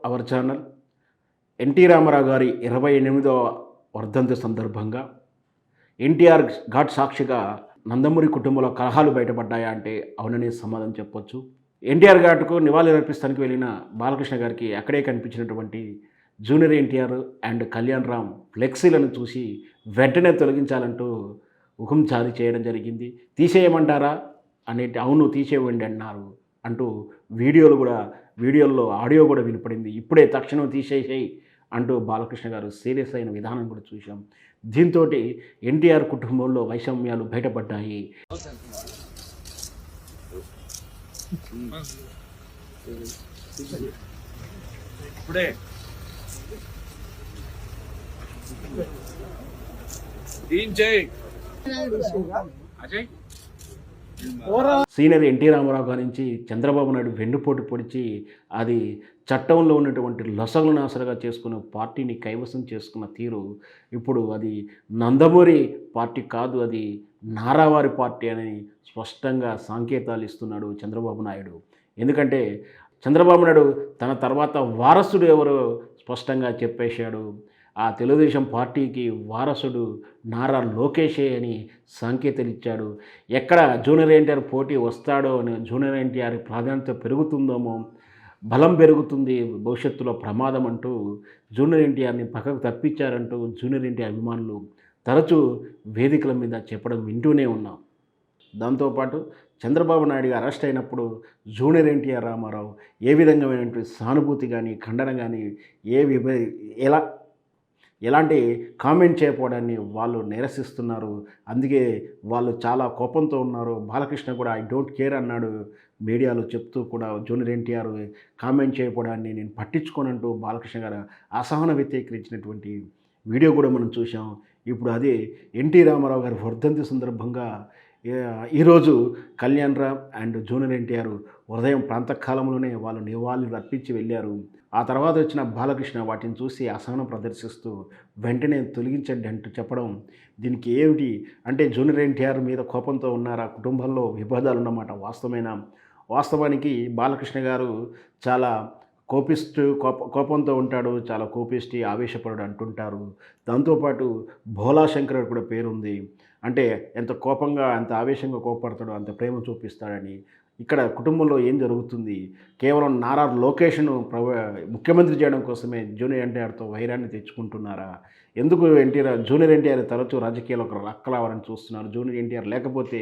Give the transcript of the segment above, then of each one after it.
Our channel. NT Ramarao గారి 28వ వర్ధంతి సందర్భంగా ఎన్టీఆర్ ఘాట్ సాక్షిగా నందమూరి కుటుంబంలో కలహాలు బయటపడ్డాయా అంటే అవుననే సమాధానం చెప్పొచ్చు. ఎన్టీఆర్ ఘాట్‌కు నివాళులర్పిస్తానికి వెళ్ళిన బాలకృష్ణ గారికి అక్కడే కనిపించినటువంటి జూనియర్ ఎన్టీఆర్ అండ్ కళ్యాణ్ రామ్ ఫ్లెక్సీలను చూసి వెంటనే తొలగించాలంటూ హుకుం జారీ చేయడం జరిగింది. తీసేయమంటారా అవును తీసేయండి అన్నారు అంటూ వీడియోల్లో ఆడియో కూడా వినపడింది. ఇప్పుడే తక్షణం తీసేసేయి అంటూ బాలకృష్ణ గారు సీరియస్ అయిన విధానం కూడా చూశాం. దీంతోటి ఎన్టీఆర్ కుటుంబంలో వైషమ్యాలు బయటపడ్డాయి. ఇప్పుడే అజయ్ సీనియర్ ఎన్టీ రామారావు గారి నుంచి చంద్రబాబు నాయుడు వెన్నుపోటు పొడిచి అది చట్టంలో ఉన్నటువంటి లొసగులను ఆసరగా చేసుకున్న పార్టీని కైవసం చేసుకున్న తీరు ఇప్పుడు అది నందమూరి పార్టీ కాదు, అది నారావారి పార్టీ అని స్పష్టంగా సంకేతాలు ఇస్తున్నాడు చంద్రబాబు నాయుడు. ఎందుకంటే చంద్రబాబు నాయుడు తన తర్వాత వారసుడు ఎవరో స్పష్టంగా చెప్పేశాడు. ఆ తెలుగుదేశం పార్టీకి వారసుడు నారా లోకేషే అని సంకేతాలు ఇచ్చాడు. ఎక్కడ జూనియర్ ఎన్టీఆర్ పోటీ వస్తాడో అని, జూనియర్ ఎన్టీఆర్ ప్రాధాన్యత పెరుగుతుందేమో, బలం పెరుగుతుంది, భవిష్యత్తులో ప్రమాదం అంటూ జూనియర్ ఎన్టీఆర్ని పక్కకు తప్పించారంటూ జూనియర్ ఎన్టీఆర్ అభిమానులు తరచూ వేదికల మీద చెప్పడం వింటూనే ఉన్నాం. దాంతోపాటు చంద్రబాబు నాయుడు అరెస్ట్ అయినప్పుడు జూనియర్ ఎన్టీఆర్ రామారావు ఏ విధంగామైనటువంటి సానుభూతి కానీ, ఖండన కానీ ఎలాంటి కామెంట్ చేయకపోవడాన్ని వాళ్ళు నిరసిస్తున్నారు. అందుకే వాళ్ళు చాలా కోపంతో ఉన్నారు. బాలకృష్ణ కూడా ఐ డోంట్ కేర్ అన్నాడు మీడియాలో చెప్తూ కూడా జూనియర్ ఎన్టీఆర్ కామెంట్ చేయకపోవడాన్ని నేను పట్టించుకోనంటూ బాలకృష్ణ గారు అసహనం వ్యక్తీకరించినటువంటి వీడియో కూడా మనం చూసాం. ఇప్పుడు అదే ఎన్టీ రామారావు గారి వర్ధంతి సందర్భంగా ఈరోజు కళ్యాణ్ రామ్ అండ్ జూనియర్ ఎన్టీఆర్ ఉదయం ప్రాంతకాలంలోనే వాళ్ళు నివాళులు అర్పించి వెళ్ళారు. ఆ తర్వాత వచ్చిన బాలకృష్ణ వాటిని చూసి అసహనం ప్రదర్శిస్తూ వెంటనే తొలగించండి అంటూ చెప్పడం, దీనికి ఏమిటి అంటే జూనియర్ ఎన్టీఆర్ మీద కోపంతో ఉన్నారా, కుటుంబంలో విభేదాలు ఉన్నమాట వాస్తవానికి బాలకృష్ణ గారు చాలా కోపంతో ఉంటాడు, చాలా కోపిష్టి, ఆవేశపరుడు అంటుంటారు. దాంతోపాటు భోలా శంకర్ కూడా పేరుంది. అంటే ఎంత కోపంగా, ఎంత ఆవేశంగా కోపడతాడో అంత ప్రేమ చూపిస్తాడని. ఇక్కడ కుటుంబంలో ఏం జరుగుతుంది, కేవలం నారా లోకేష్ను ముఖ్యమంత్రి చేయడం కోసమే జూనియర్ ఎన్టీఆర్తో వైరాన్ని తెచ్చుకుంటున్నారా? ఎందుకు జూనియర్ ఎన్టీఆర్ తరచూ రాజకీయాల్లో ఒక రక్కలావాలని చూస్తున్నారు? జూనియర్ ఎన్టీఆర్ లేకపోతే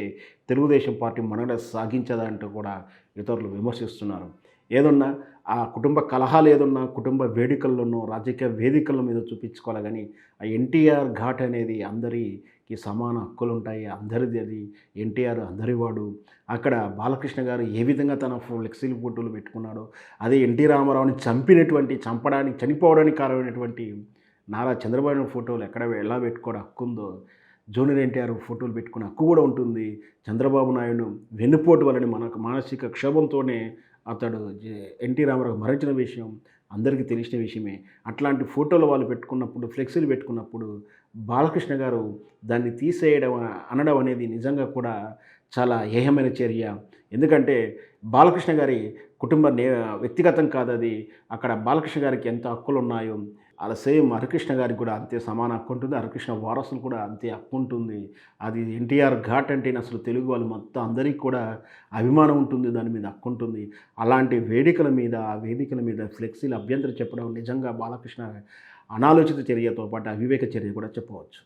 తెలుగుదేశం పార్టీ మనుగడ సాగించదా అంటూ కూడా ఇతరులు విమర్శిస్తున్నారు. ఏదున్నా ఆ కుటుంబ కలహాలు ఏదున్నా కుటుంబ వేడుకల్లోనూ రాజకీయ వేదికల మీద చూపించుకోవాలి. కానీ ఆ ఎన్టీఆర్ ఘాట్ అనేది అందరికీ సమాన హక్కులు ఉంటాయి, అందరిది. అది ఎన్టీఆర్ అందరివాడు. అక్కడ బాలకృష్ణ గారు ఏ విధంగా తన ఫ్లెక్సీలు ఫోటోలు పెట్టుకున్నాడో, అదే ఎన్టీ రామారావుని చనిపోవడానికి కారణమైనటువంటి నారా చంద్రబాబు ఫోటోలు ఎలా పెట్టుకోవడం హక్కు ఉందో, జూనియర్ ఎన్టీఆర్ ఫోటోలు పెట్టుకునే హక్కు కూడా ఉంటుంది. చంద్రబాబు నాయుడు వెన్నుపోటు వలని మనకు మానసిక క్షోభంతోనే అతడు ఎన్టీ రామారావు మరణించిన విషయం అందరికీ తెలిసిన విషయమే. అట్లాంటి ఫోటోలు వాళ్ళు పెట్టుకున్నప్పుడు, ఫ్లెక్సీలు పెట్టుకున్నప్పుడు బాలకృష్ణ గారు దాన్ని తీసేయడం అనడం అనేది నిజంగా కూడా చాలా ఏహమైన చర్య. ఎందుకంటే బాలకృష్ణ గారి కుటుంబ వ్యక్తిగతం కాదు అది. అక్కడ బాలకృష్ణ గారికి ఎంత హక్కులు ఉన్నాయో అలా సేమ్ హరికృష్ణ గారికి కూడా అంతే సమాన హక్కు ఉంటుంది. హరికృష్ణ వారసులు కూడా అంతే హక్కు ఉంటుంది. అది ఎన్టీఆర్ ఘాట్ అంటే అసలు తెలుగు వాళ్ళు మొత్తం అందరికీ కూడా అభిమానం ఉంటుంది, దాని మీద హక్కు ఉంటుంది. అలాంటి వేదికల మీద ఫ్లెక్సీలు అభ్యంతరం చెప్పడం నిజంగా బాలకృష్ణ అనాలోచిత చర్యతో పాటు అవివేక చర్య కూడా చెప్పవచ్చు.